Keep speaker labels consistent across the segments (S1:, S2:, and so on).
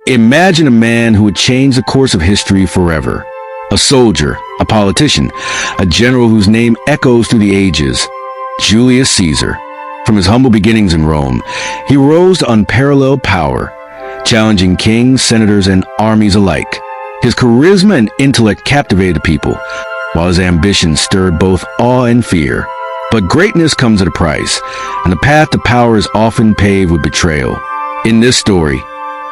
S1: Imagine a man who would change the course of history forever. A soldier, a politician, a general whose name echoes through the ages. Julius Caesar. From his humble beginnings in Rome, he rose to unparalleled power, challenging kings, senators, and armies alike. His charisma and intellect captivated the people, while his ambition stirred both awe and fear. But greatness comes at a price, and the path to power is often paved with betrayal. In this story,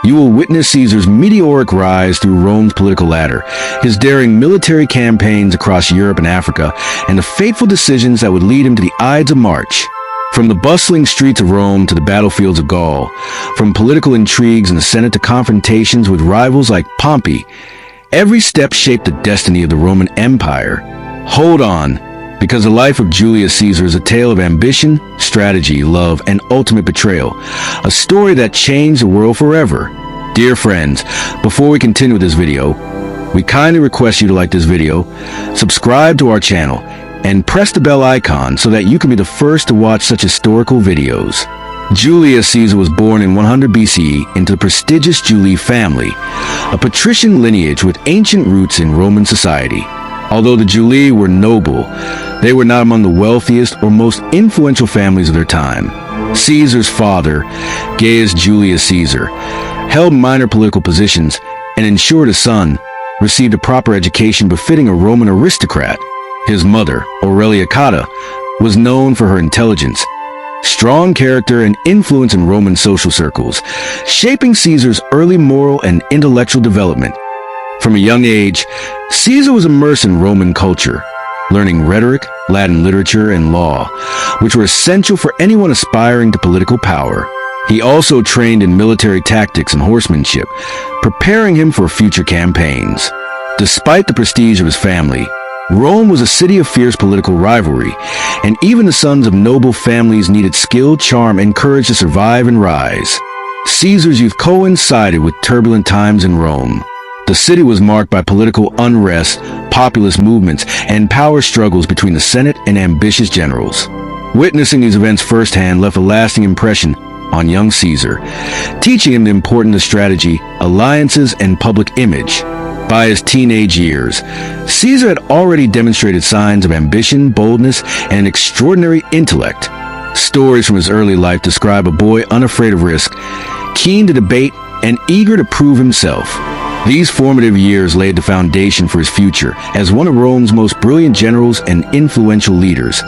S1: you will witness Caesar's meteoric rise through Rome's political ladder, his daring military campaigns across Europe and Africa, and the fateful decisions that would lead him to the Ides of March. From the bustling streets of Rome to the battlefields of Gaul, from political intrigues in the Senate to confrontations with rivals like Pompey, every step shaped the destiny of the Roman Empire. Hold on, because the life of Julius Caesar is a tale of ambition, strategy, love, and ultimate betrayal, a story that changed the world forever. Dear friends, before we continue with this video, we kindly request you to like this video, subscribe to our channel, and press the bell icon so that you can be the first to watch such historical videos. Julius Caesar was born in 100 BCE into the prestigious Julii family, a patrician lineage with ancient roots in Roman society. Although the Julii were noble, they were not among the wealthiest or most influential families of their time. Caesar's father, Gaius Julius Caesar, held minor political positions and ensured his son received a proper education befitting a Roman aristocrat. His mother, Aurelia Cotta, was known for her intelligence, strong character, and influence in Roman social circles, shaping Caesar's early moral and intellectual development. From a young age, Caesar was immersed in Roman culture, learning rhetoric, Latin literature, and law, which were essential for anyone aspiring to political power. He also trained in military tactics and horsemanship, preparing him for future campaigns. Despite the prestige of his family, Rome was a city of fierce political rivalry, and even the sons of noble families needed skill, charm, and courage to survive and rise. Caesar's youth coincided with turbulent times in Rome. The city was marked by political unrest, populist movements, and power struggles between the Senate and ambitious generals. Witnessing these events firsthand left a lasting impression on young Caesar, teaching him the importance of strategy, alliances, and public image. By his teenage years, Caesar had already demonstrated signs of ambition, boldness, and an extraordinary intellect. Stories from his early life describe a boy unafraid of risk, keen to debate, and eager to prove himself. These formative years laid the foundation for his future as one of Rome's most brilliant generals and influential leaders,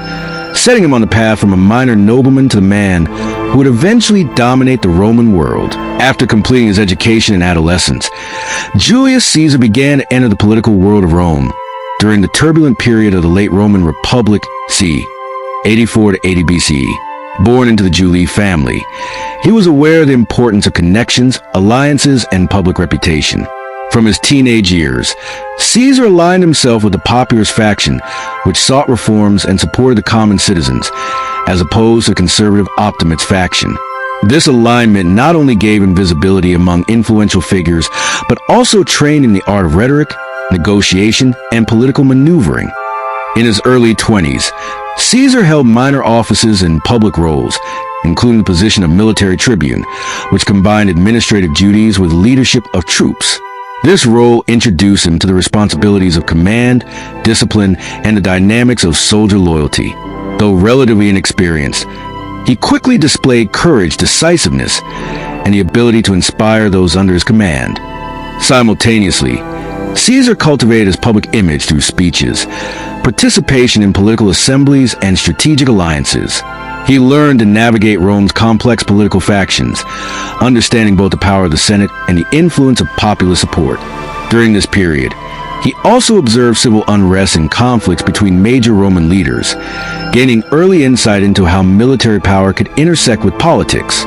S1: setting him on the path from a minor nobleman to the man who would eventually dominate the Roman world. After completing his education in adolescence, Julius Caesar began to enter the political world of Rome during the turbulent period of the late Roman Republic, c. 84 to 80 BCE. Born into the Julii family, he was aware of the importance of connections, alliances, and public reputation. From his teenage years, Caesar aligned himself with the populist faction, which sought reforms and supported the common citizens, as opposed to the conservative Optimates faction. This alignment not only gave him visibility among influential figures, but also trained in the art of rhetoric, negotiation, and political maneuvering. In his early 20s, Caesar held minor offices and public roles, including the position of military tribune, which combined administrative duties with leadership of troops. This role introduced him to the responsibilities of command, discipline, and the dynamics of soldier loyalty. Though relatively inexperienced, he quickly displayed courage, decisiveness, and the ability to inspire those under his command. Simultaneously, Caesar cultivated his public image through speeches, participation in political assemblies, and strategic alliances. He learned to navigate Rome's complex political factions, understanding both the power of the Senate and the influence of popular support. During this period, he also observed civil unrest and conflicts between major Roman leaders, gaining early insight into how military power could intersect with politics.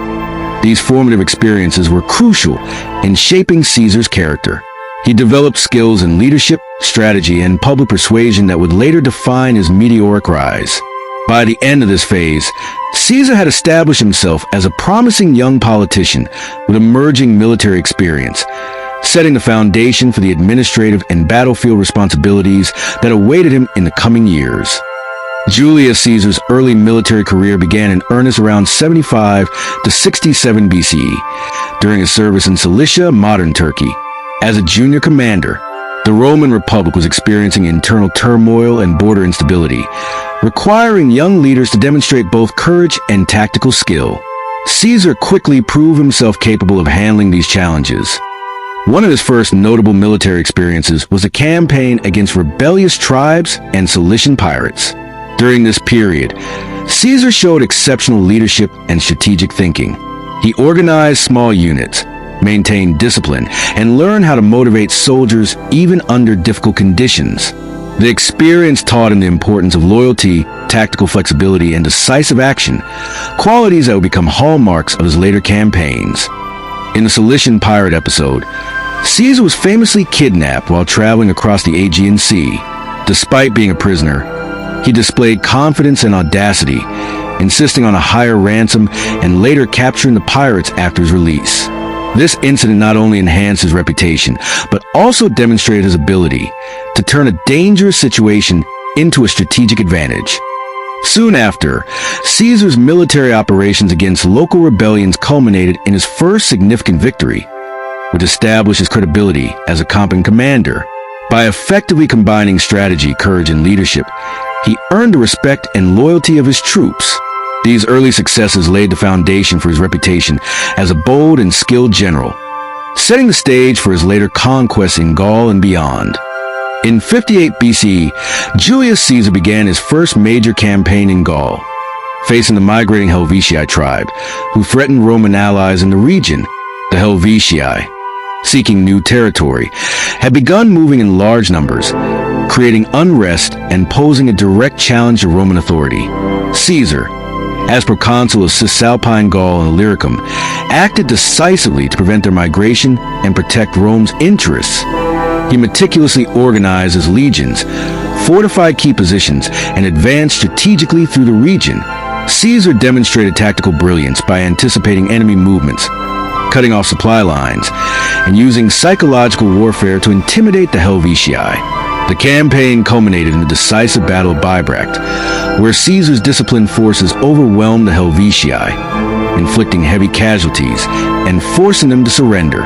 S1: These formative experiences were crucial in shaping Caesar's character. He developed skills in leadership, strategy, and public persuasion that would later define his meteoric rise. By the end of this phase, Caesar had established himself as a promising young politician with emerging military experience, setting the foundation for the administrative and battlefield responsibilities that awaited him in the coming years. Julius Caesar's early military career began in earnest around 75 to 67 BCE. during his service in Cilicia, modern Turkey. As a junior commander, the Roman Republic was experiencing internal turmoil and border instability, requiring young leaders to demonstrate both courage and tactical skill. Caesar quickly proved himself capable of handling these challenges. One of his first notable military experiences was a campaign against rebellious tribes and Cilician pirates. During this period, Caesar showed exceptional leadership and strategic thinking. He organized small units, maintained discipline, and learned how to motivate soldiers even under difficult conditions. The experience taught him the importance of loyalty, tactical flexibility, and decisive action, qualities that would become hallmarks of his later campaigns. In the Cilician pirate episode, Caesar was famously kidnapped while traveling across the Aegean Sea. Despite being a prisoner, he displayed confidence and audacity, insisting on a higher ransom and later capturing the pirates after his release. This incident not only enhanced his reputation, but also demonstrated his ability to turn a dangerous situation into a strategic advantage. Soon after, Caesar's military operations against local rebellions culminated in his first significant victory, which established his credibility as a competent commander. By effectively combining strategy, courage, and leadership, he earned the respect and loyalty of his troops. These early successes laid the foundation for his reputation as a bold and skilled general, setting the stage for his later conquests in Gaul and beyond. In 58 BCE, Julius Caesar began his first major campaign in Gaul, facing the migrating Helvetii tribe, who threatened Roman allies in the region. The Helvetii, seeking new territory, had begun moving in large numbers, creating unrest and posing a direct challenge to Roman authority. Caesar, as proconsul of Cisalpine Gaul and Illyricum, acted decisively to prevent their migration and protect Rome's interests. He meticulously organized his legions, fortified key positions, and advanced strategically through the region. Caesar demonstrated tactical brilliance by anticipating enemy movements, cutting off supply lines, and using psychological warfare to intimidate the Helvetii. The campaign culminated in the decisive Battle of Bibracte, where Caesar's disciplined forces overwhelmed the Helvetii, inflicting heavy casualties and forcing them to surrender.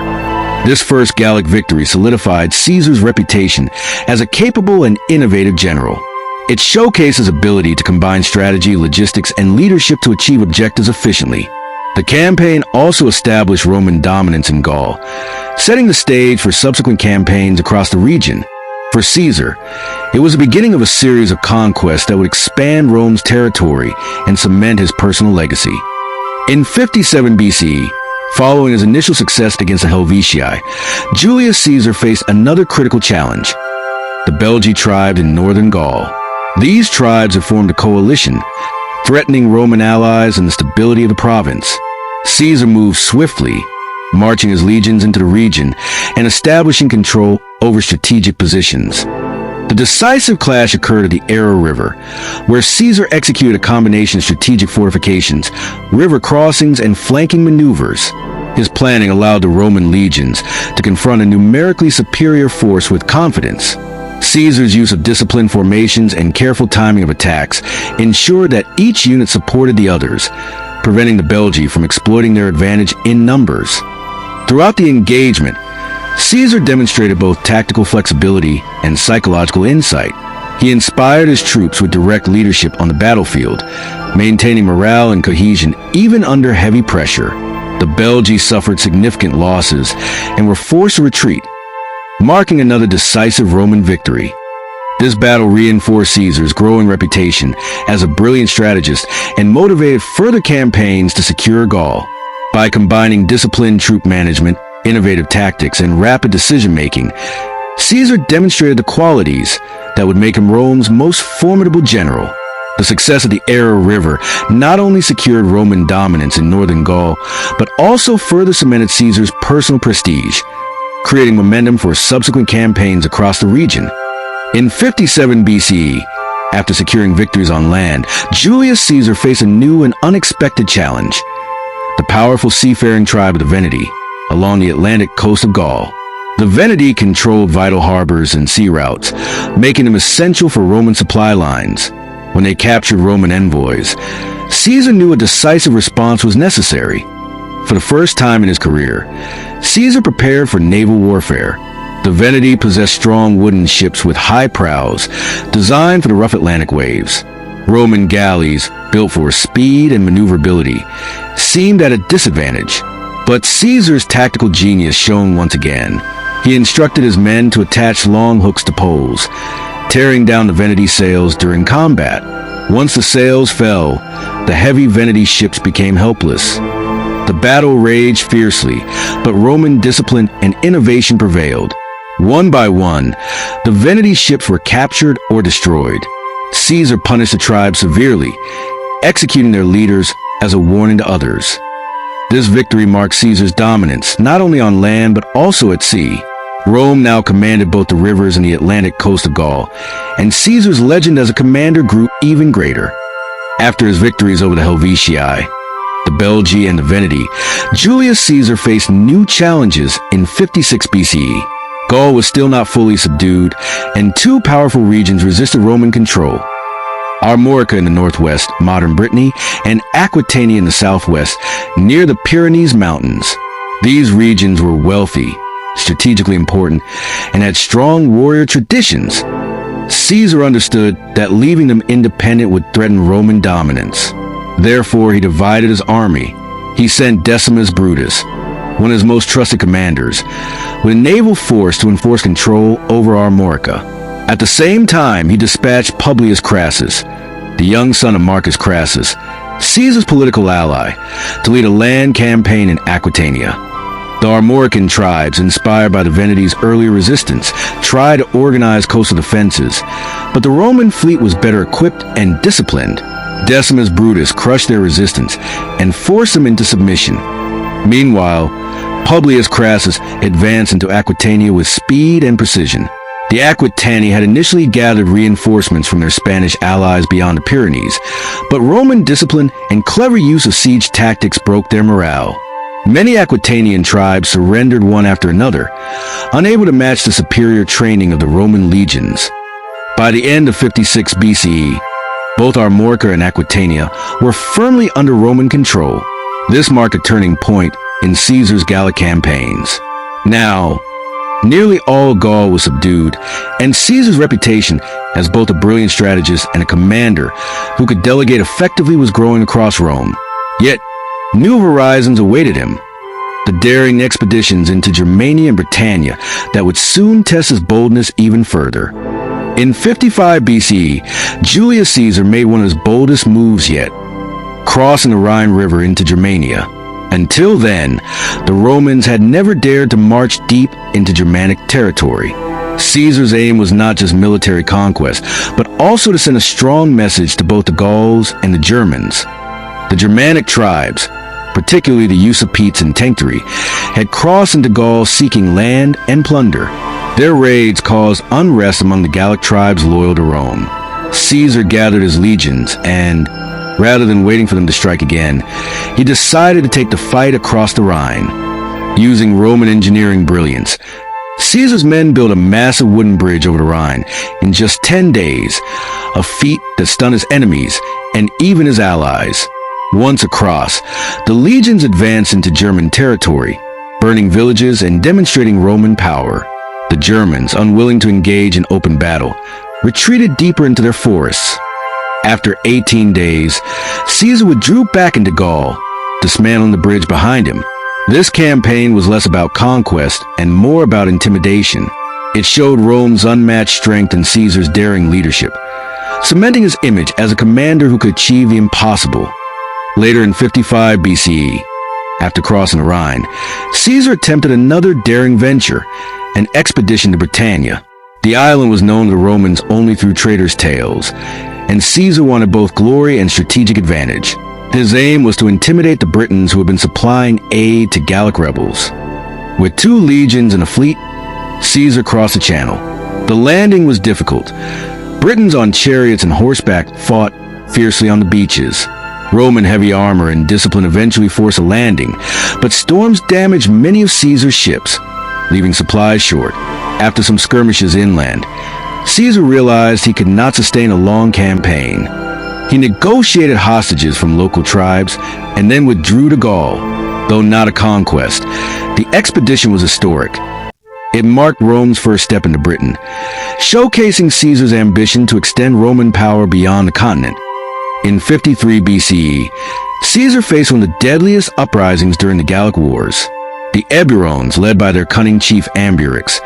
S1: This first Gallic victory solidified Caesar's reputation as a capable and innovative general. It showcased his ability to combine strategy, logistics, and leadership to achieve objectives efficiently. The campaign also established Roman dominance in Gaul, setting the stage for subsequent campaigns across the region. For Caesar, it was the beginning of a series of conquests that would expand Rome's territory and cement his personal legacy. In 57 BCE, following his initial success against the Helvetii, Julius Caesar faced another critical challenge: the Belgae tribes in northern Gaul. These tribes had formed a coalition, threatening Roman allies and the stability of the province. Caesar moved swiftly, marching his legions into the region and establishing control over strategic positions. The decisive clash occurred at the Arrow River, where Caesar executed a combination of strategic fortifications, river crossings, and flanking maneuvers. His planning allowed the Roman legions to confront a numerically superior force with confidence. Caesar's use of disciplined formations and careful timing of attacks ensured that each unit supported the others, preventing the Belgae from exploiting their advantage in numbers. Throughout the engagement, Caesar demonstrated both tactical flexibility and psychological insight. He inspired his troops with direct leadership on the battlefield, maintaining morale and cohesion even under heavy pressure. The Belgae suffered significant losses and were forced to retreat, marking another decisive Roman victory. This battle reinforced Caesar's growing reputation as a brilliant strategist and motivated further campaigns to secure Gaul. By combining disciplined troop management, innovative tactics, and rapid decision-making, Caesar demonstrated the qualities that would make him Rome's most formidable general. The success of the Arrow River not only secured Roman dominance in northern Gaul, but also further cemented Caesar's personal prestige, creating momentum for subsequent campaigns across the region. In 57 BCE, after securing victories on land, Julius Caesar faced a new and unexpected challenge: the powerful seafaring tribe of the Veneti, along the Atlantic coast of Gaul. The Veneti controlled vital harbors and sea routes, making them essential for Roman supply lines. When they captured Roman envoys, Caesar knew a decisive response was necessary. For the first time in his career, Caesar prepared for naval warfare. The Veneti possessed strong wooden ships with high prows, designed for the rough Atlantic waves. Roman galleys, built for speed and maneuverability, seemed at a disadvantage. But Caesar's tactical genius shone once again. He instructed his men to attach long hooks to poles, tearing down the Veneti sails during combat. Once the sails fell, the heavy Veneti ships became helpless. The battle raged fiercely, but Roman discipline and innovation prevailed. One by one, the Veneti ships were captured or destroyed. Caesar punished the tribes severely, executing their leaders as a warning to others. This victory marked Caesar's dominance, not only on land but also at sea. Rome now commanded both the rivers and the Atlantic coast of Gaul, and Caesar's legend as a commander grew even greater. After his victories over the Helvetii, the Belgae, and the Veneti, Julius Caesar faced new challenges in 56 BCE. Gaul was still not fully subdued, and two powerful regions resisted Roman control. Armorica in the northwest, modern Brittany, and Aquitania in the southwest, near the Pyrenees Mountains. These regions were wealthy, strategically important, and had strong warrior traditions. Caesar understood that leaving them independent would threaten Roman dominance. Therefore, he divided his army. He sent Decimus Brutus, one of his most trusted commanders, with a naval force to enforce control over Armorica. At the same time, he dispatched Publius Crassus, the young son of Marcus Crassus, Caesar's political ally, to lead a land campaign in Aquitania. The Armorican tribes, inspired by the Veneti's earlier resistance, tried to organize coastal defenses, but the Roman fleet was better equipped and disciplined. Decimus Brutus crushed their resistance and forced them into submission. Meanwhile, Publius Crassus advanced into Aquitania with speed and precision. The Aquitani had initially gathered reinforcements from their Spanish allies beyond the Pyrenees, but Roman discipline and clever use of siege tactics broke their morale. Many Aquitanian tribes surrendered one after another, unable to match the superior training of the Roman legions. By the end of 56 BCE, both Armorica and Aquitania were firmly under Roman control. This marked a turning point in Caesar's Gallic campaigns. Now, nearly all Gaul was subdued, and Caesar's reputation as both a brilliant strategist and a commander who could delegate effectively was growing across Rome. Yet, new horizons awaited him. The daring expeditions into Germania and Britannia that would soon test his boldness even further. In 55 BCE, Julius Caesar made one of his boldest moves yet, crossing the Rhine River into Germania. Until then, the Romans had never dared to march deep into Germanic territory. Caesar's aim was not just military conquest, but also to send a strong message to both the Gauls and the Germans. The Germanic tribes, particularly the Usipetes and Tencteri, had crossed into Gaul seeking land and plunder. Their raids caused unrest among the Gallic tribes loyal to Rome. Caesar gathered his legions and, rather than waiting for them to strike again, he decided to take the fight across the Rhine. Using Roman engineering brilliance, Caesar's men built a massive wooden bridge over the Rhine in just 10 days, a feat that stunned his enemies and even his allies. Once across, the legions advanced into German territory, burning villages and demonstrating Roman power. The Germans, unwilling to engage in open battle, retreated deeper into their forests. After 18 days, Caesar withdrew back into Gaul, dismantling the bridge behind him. This campaign was less about conquest and more about intimidation. It showed Rome's unmatched strength and Caesar's daring leadership, cementing his image as a commander who could achieve the impossible. Later in 55 BCE, after crossing the Rhine, Caesar attempted another daring venture, an expedition to Britannia. The island was known to the Romans only through traders' tales, and Caesar wanted both glory and strategic advantage. His aim was to intimidate the Britons who had been supplying aid to Gallic rebels. With 2 legions and a fleet, Caesar crossed the Channel. The landing was difficult. Britons on chariots and horseback fought fiercely on the beaches. Roman heavy armor and discipline eventually forced a landing, but storms damaged many of Caesar's ships, leaving supplies short. After some skirmishes inland, Caesar realized he could not sustain a long campaign. He negotiated hostages from local tribes and then withdrew to Gaul. though not a conquest. The expedition was historic. It marked Rome's first step into Britain, showcasing Caesar's ambition to extend Roman power beyond the continent. In 53 BCE, Caesar faced one of the deadliest uprisings during the Gallic Wars. The Eburones, led by their cunning chief Ambiorix,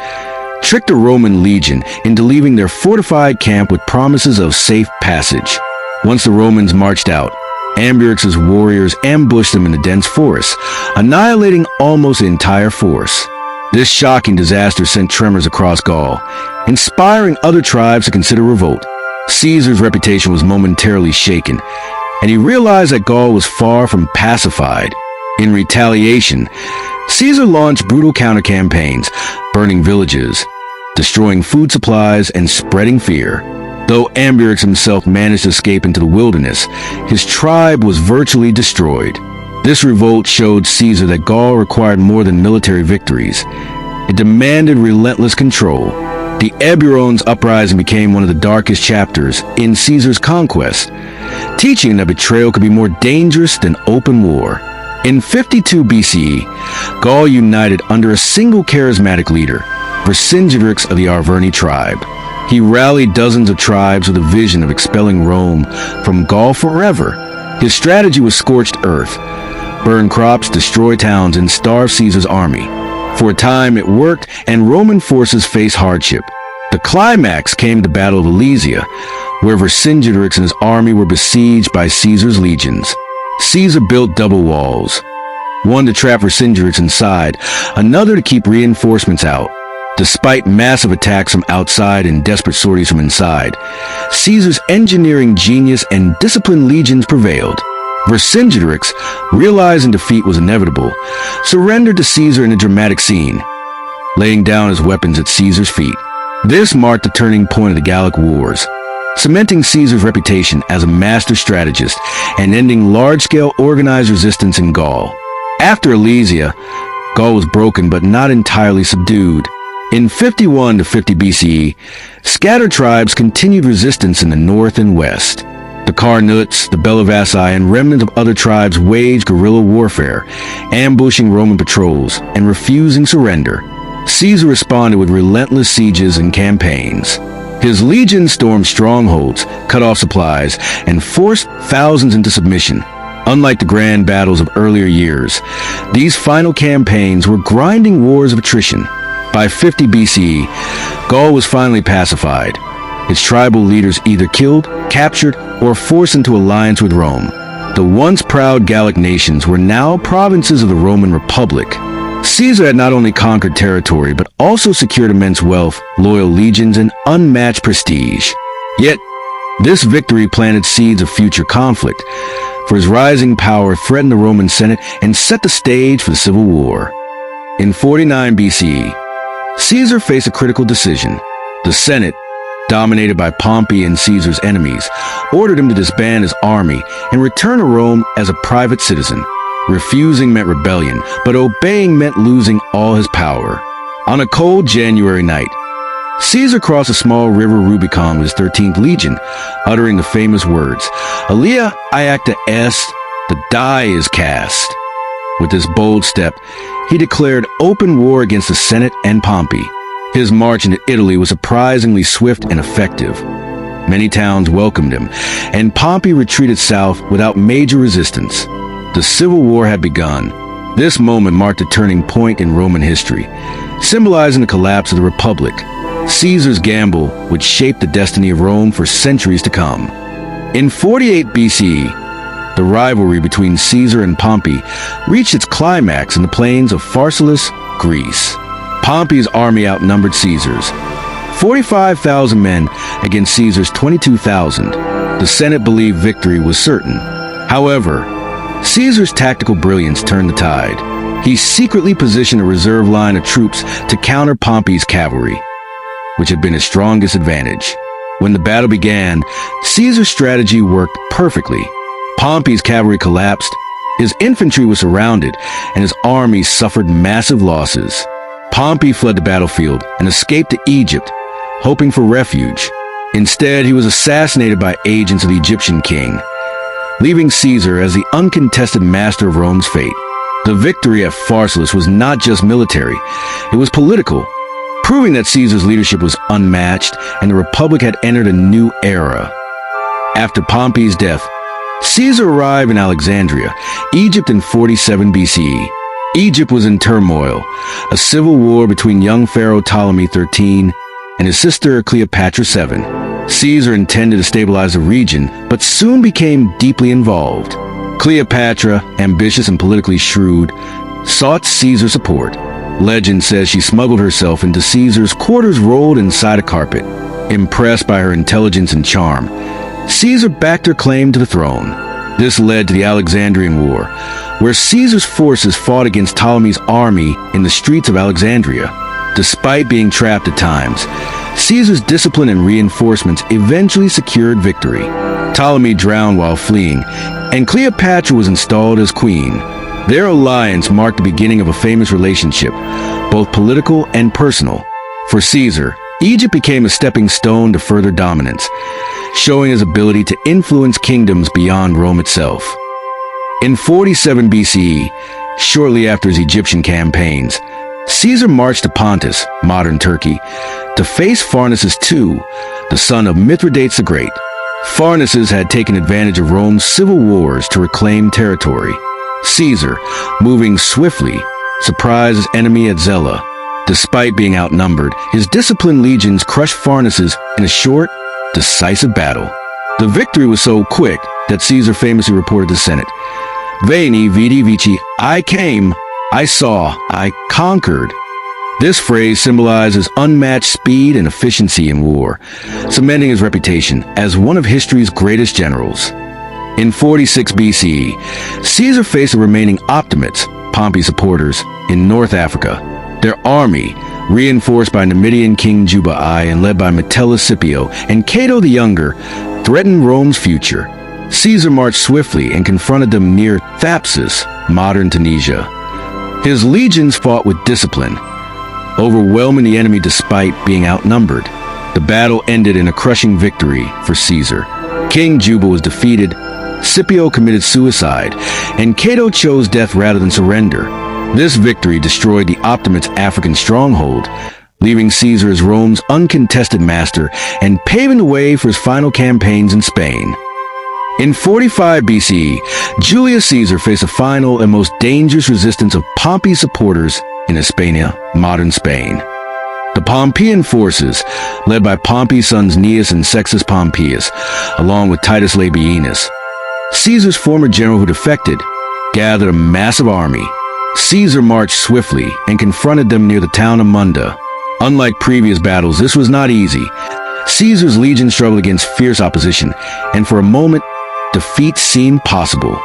S1: tricked a Roman legion into leaving their fortified camp with promises of safe passage. Once the Romans marched out, Ambiorix's warriors ambushed them in the dense forest, annihilating almost the entire force. This shocking disaster sent tremors across Gaul, inspiring other tribes to consider revolt. Caesar's reputation was momentarily shaken, and he realized that Gaul was far from pacified. In retaliation, Caesar launched brutal counter-campaigns, burning villages, destroying food supplies, and spreading fear. Though Ambiorix himself managed to escape into the wilderness, his tribe was virtually destroyed. This revolt showed Caesar that Gaul required more than military victories. It demanded relentless control. The Eburones' uprising became one of the darkest chapters in Caesar's conquest, teaching that betrayal could be more dangerous than open war. In 52 BCE, Gaul united under a single charismatic leader, Vercingetorix of the Arverni tribe. He rallied dozens of tribes with a vision of expelling Rome from Gaul forever. His strategy was scorched earth: burn crops, destroy towns, and starve Caesar's army. For a time, it worked, and Roman forces faced hardship. The climax came to the Battle of Alesia, where Vercingetorix and his army were besieged by Caesar's legions. Caesar built double walls, one to trap Vercingetorix inside, another to keep reinforcements out. Despite massive attacks from outside and desperate sorties from inside, Caesar's engineering genius and disciplined legions prevailed. Vercingetorix, realizing defeat was inevitable, surrendered to Caesar in a dramatic scene, laying down his weapons at Caesar's feet. This marked the turning point of the Gallic Wars, cementing Caesar's reputation as a master strategist and ending large-scale organized resistance in Gaul. After Alesia, Gaul was broken but not entirely subdued. In 51 to 50 BCE, scattered tribes continued resistance in the north and west. The Carnuts, the Bellavassi, and remnants of other tribes waged guerrilla warfare, ambushing Roman patrols and refusing surrender. Caesar responded with relentless sieges and campaigns. His legions stormed strongholds, cut off supplies, and forced thousands into submission. Unlike the grand battles of earlier years, these final campaigns were grinding wars of attrition. By 50 BCE, Gaul was finally pacified. Its tribal leaders either killed, captured, or forced into alliance with Rome. The once proud Gallic nations were now provinces of the Roman Republic. Caesar had not only conquered territory, but also secured immense wealth, loyal legions, and unmatched prestige. Yet, this victory planted seeds of future conflict, for his rising power threatened the Roman Senate and set the stage for the Civil War. In 49 BCE, Caesar faced a critical decision. The Senate, dominated by Pompey and Caesar's enemies, ordered him to disband his army and return to Rome as a private citizen. Refusing meant rebellion, but obeying meant losing all his power. On a cold January night, Caesar crossed a small river Rubicon with his 13th Legion, uttering the famous words, "Alia iacta est," the die is cast. With this bold step, he declared open war against the Senate and Pompey. His march into Italy was surprisingly swift and effective. Many towns welcomed him, and Pompey retreated south without major resistance. The Civil War had begun. This moment marked a turning point in Roman history, symbolizing the collapse of the Republic. Caesar's gamble would shape the destiny of Rome for centuries to come. In 48 BCE, the rivalry between Caesar and Pompey reached its climax in the plains of Pharsalus, Greece. Pompey's army outnumbered Caesar's, 45,000 men against Caesar's 22,000. The Senate believed victory was certain. However, Caesar's tactical brilliance turned the tide. He secretly positioned a reserve line of troops to counter Pompey's cavalry, which had been his strongest advantage. When the battle began, Caesar's strategy worked perfectly. Pompey's cavalry collapsed, his infantry was surrounded, and his army suffered massive losses. Pompey fled the battlefield and escaped to Egypt, hoping for refuge. Instead, he was assassinated by agents of the Egyptian king, leaving Caesar as the uncontested master of Rome's fate. The victory at Pharsalus was not just military, it was political, proving that Caesar's leadership was unmatched and the Republic had entered a new era. After Pompey's death, Caesar arrived in Alexandria, Egypt in 47 BCE. Egypt was in turmoil, a civil war between young Pharaoh Ptolemy XIII and his sister Cleopatra VII. Caesar intended to stabilize the region, but soon became deeply involved. Cleopatra, ambitious and politically shrewd, sought Caesar's support. Legend says she smuggled herself into Caesar's quarters rolled inside a carpet. Impressed by her intelligence and charm, Caesar backed her claim to the throne. This led to the Alexandrian War, where Caesar's forces fought against Ptolemy's army in the streets of Alexandria. Despite being trapped at times, Caesar's discipline and reinforcements eventually secured victory. Ptolemy drowned while fleeing, and Cleopatra was installed as queen. Their alliance marked the beginning of a famous relationship, both political and personal. For Caesar, Egypt became a stepping stone to further dominance, showing his ability to influence kingdoms beyond Rome itself. In 47 BCE, shortly after his Egyptian campaigns, Caesar marched to Pontus, modern Turkey, to face Pharnaces II, the son of Mithridates the Great. Pharnaces had taken advantage of Rome's civil wars to reclaim territory. Caesar, moving swiftly, surprised his enemy at Zela. Despite being outnumbered, his disciplined legions crushed Pharnaces in a short, decisive battle. The victory was so quick that Caesar famously reported to the Senate, "Veni, vidi, vici, I came, I saw, I conquered." This phrase symbolizes unmatched speed and efficiency in war, cementing his reputation as one of history's greatest generals. In 46 BCE, Caesar faced the remaining Optimates, Pompey's supporters, in North Africa. Their army, reinforced by Numidian King Juba and led by Metellus Scipio and Cato the Younger, threatened Rome's future. Caesar marched swiftly and confronted them near Thapsus, modern Tunisia. His legions fought with discipline, overwhelming the enemy despite being outnumbered. The battle ended in a crushing victory for Caesar. King Juba was defeated, Scipio committed suicide, and Cato chose death rather than surrender. This victory destroyed the Optimates' African stronghold, leaving Caesar as Rome's uncontested master and paving the way for his final campaigns in Spain. In 45 BCE, Julius Caesar faced the final and most dangerous resistance of Pompey's supporters in Hispania, modern Spain. The Pompeian forces, led by Pompey's sons Gnaeus and Sextus Pompeius, along with Titus Labienus, Caesar's former general who defected, gathered a massive army. Caesar marched swiftly and confronted them near the town of Munda. Unlike previous battles, this was not easy. Caesar's legion struggled against fierce opposition, and for a moment, defeat seemed possible.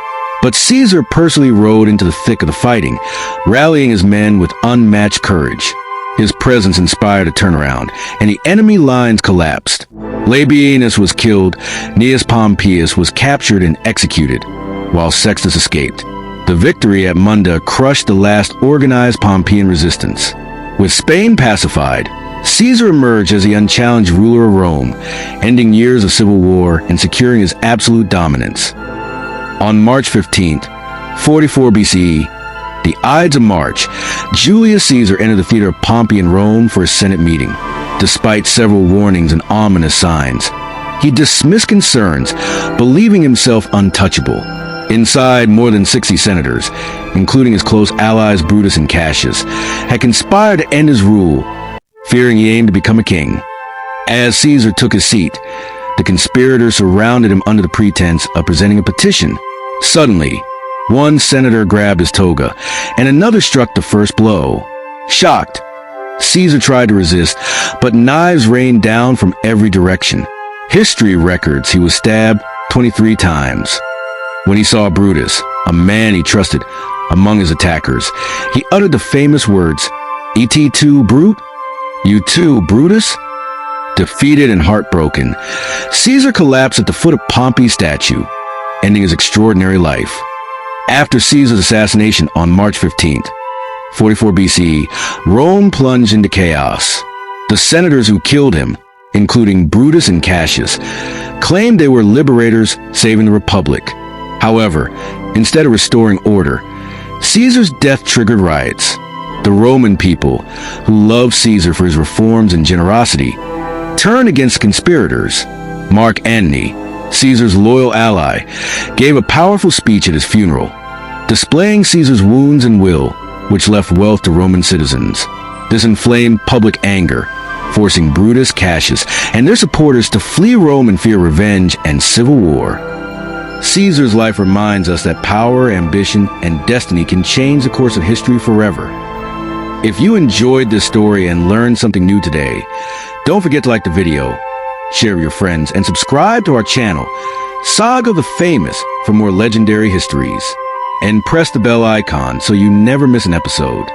S1: But Caesar personally rode into the thick of the fighting, rallying his men with unmatched courage. His presence inspired a turnaround, and the enemy lines collapsed. Labienus was killed, Gnaeus Pompeius was captured and executed, while Sextus escaped. The victory at Munda crushed the last organized Pompeian resistance. With Spain pacified, Caesar emerged as the unchallenged ruler of Rome, ending years of civil war and securing his absolute dominance. On March 15th, 44 BCE, the Ides of March, Julius Caesar entered the theater of Pompey in Rome for a Senate meeting. Despite several warnings and ominous signs, he dismissed concerns, believing himself untouchable. Inside, more than 60 senators, including his close allies Brutus and Cassius, had conspired to end his rule, fearing he aimed to become a king. As Caesar took his seat, the conspirators surrounded him under the pretense of presenting a petition. Suddenly, one senator grabbed his toga, and another struck the first blow. Shocked, Caesar tried to resist, but knives rained down from every direction. History records he was stabbed 23 times. When he saw Brutus, a man he trusted, among his attackers, he uttered the famous words, "Et tu, Brute? You too, Brutus?" Defeated and heartbroken, Caesar collapsed at the foot of Pompey's statue, ending his extraordinary life. After Caesar's assassination on March 15th, 44 BCE, Rome plunged into chaos. The senators who killed him, including Brutus and Cassius, claimed they were liberators saving the Republic. However, instead of restoring order, Caesar's death triggered riots. The Roman people, who loved Caesar for his reforms and generosity, turned against conspirators. Mark Antony, Caesar's loyal ally, gave a powerful speech at his funeral, displaying Caesar's wounds and will, which left wealth to Roman citizens. This inflamed public anger, forcing Brutus, Cassius, and their supporters to flee Rome in fear of revenge and civil war. Caesar's life reminds us that power, ambition, and destiny can change the course of history forever. If you enjoyed this story and learned something new today, don't forget to like the video, share with your friends, and subscribe to our channel, Saga the Famous, for more legendary histories. And press the bell icon so you never miss an episode.